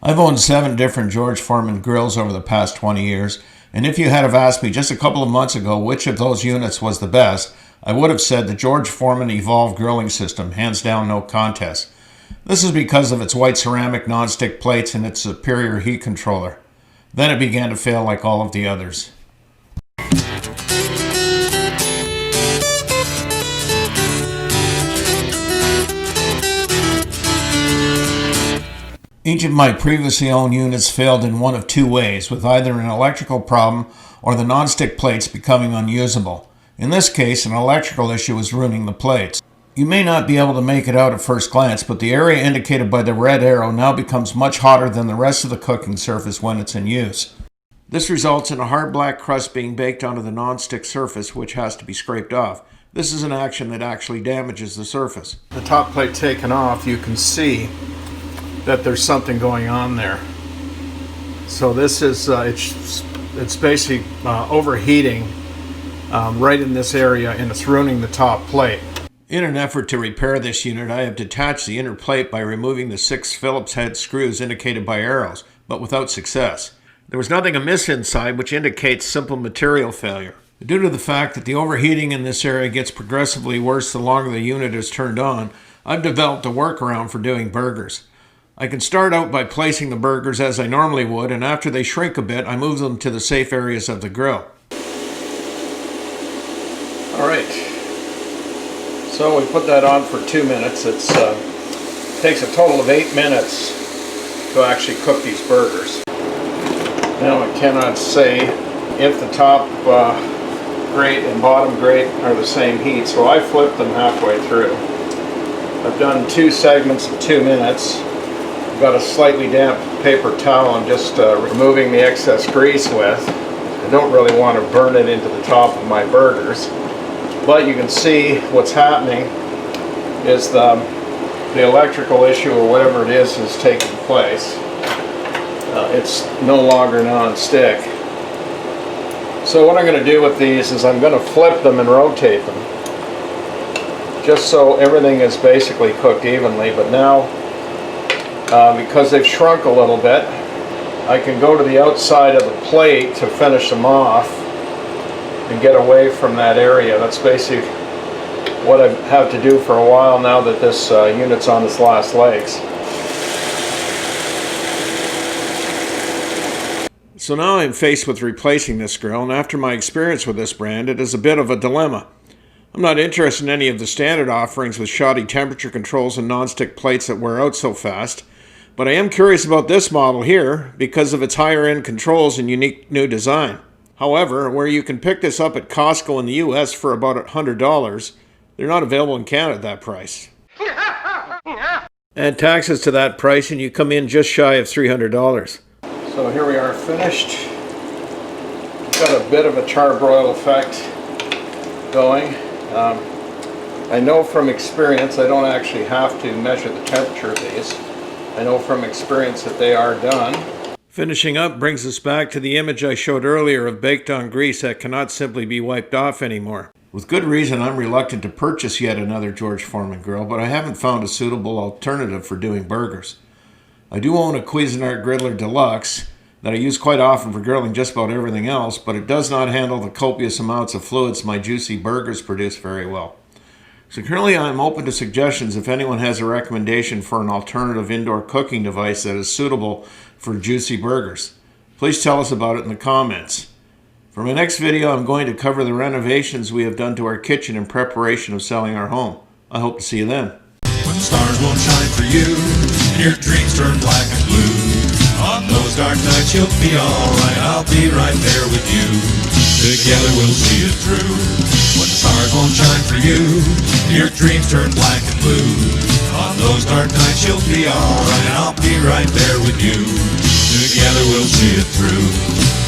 I've owned 7 different George Foreman grills over the past 20 years, and if you had have asked me just a couple of months ago which of those units was the best, I would have said the George Foreman Evolved grilling system, hands down no contest. This is because of its white ceramic nonstick plates and its superior heat controller. Then it began to fail like all of the others. Each of my previously owned units failed in one of 2 ways, with either an electrical problem or the nonstick plates becoming unusable. In this case, an electrical issue was ruining the plates. You may not be able to make it out at first glance, but the area indicated by the red arrow now becomes much hotter than the rest of the cooking surface when it's in use. This results in a hard black crust being baked onto the nonstick surface, which has to be scraped off. This is an action that actually damages the surface. The top plate taken off, you can see that there's something going on there. So this is it's basically overheating right in this area, and it's ruining the top plate. In an effort to repair this unit, I have detached the inner plate by removing the 6 Phillips head screws indicated by arrows, but without success. There was nothing amiss inside, which indicates simple material failure. Due to the fact that the overheating in this area gets progressively worse the longer the unit is turned on, I've developed a workaround for doing burgers. I can start out by placing the burgers as I normally would, and after they shrink a bit, I move them to the safe areas of the grill. Alright, so we put that on for 2 minutes. It takes a total of 8 minutes to actually cook these burgers. Now I cannot say if the top grate and bottom grate are the same heat, so I flipped them halfway through. I've done 2 segments of 2 minutes. I've got a slightly damp paper towel I'm just removing the excess grease with. I don't really want to burn it into the top of my burgers, but you can see what's happening is the electrical issue or whatever it is taking place. It's no longer non-stick. So what I'm going to do with these is I'm going to flip them and rotate them just so everything is basically cooked evenly, but now because they've shrunk a little bit, I can go to the outside of the plate to finish them off and get away from that area. That's basically what I have to do for a while now that this unit's on its last legs. So now I'm faced with replacing this grill, and after my experience with this brand, it is a bit of a dilemma. I'm not interested in any of the standard offerings with shoddy temperature controls and non-stick plates that wear out so fast, but I am curious about this model here because of its higher end controls and unique new design. However, where you can pick this up at Costco in the US for about $100, they're not available in Canada at that price. Add taxes to that price and you come in just shy of $300. So here we are finished. Got a bit of a charbroil effect going. I know from experience I don't actually have to measure the temperature of these. I know from experience that they are done. Finishing up brings us back to the image I showed earlier of baked on grease that cannot simply be wiped off anymore. With good reason, I'm reluctant to purchase yet another George Foreman grill, but I haven't found a suitable alternative for doing burgers. I do own a Cuisinart Griddler Deluxe that I use quite often for grilling just about everything else, but it does not handle the copious amounts of fluids my juicy burgers produce very well. So currently I'm open to suggestions if anyone has a recommendation for an alternative indoor cooking device that is suitable for juicy burgers. Please tell us about it in the comments. For my next video, I'm going to cover the renovations we have done to our kitchen in preparation of selling our home. I hope to see you then. When the stars won't shine for you, and your dreams turn black and blue, on those dark nights you'll be alright, I'll be right there with you. Together we'll see it through. When the stars won't shine for you, and your dreams turn black and blue, on those dark nights you'll be alright, I'll be right there with you. Together we'll see it through.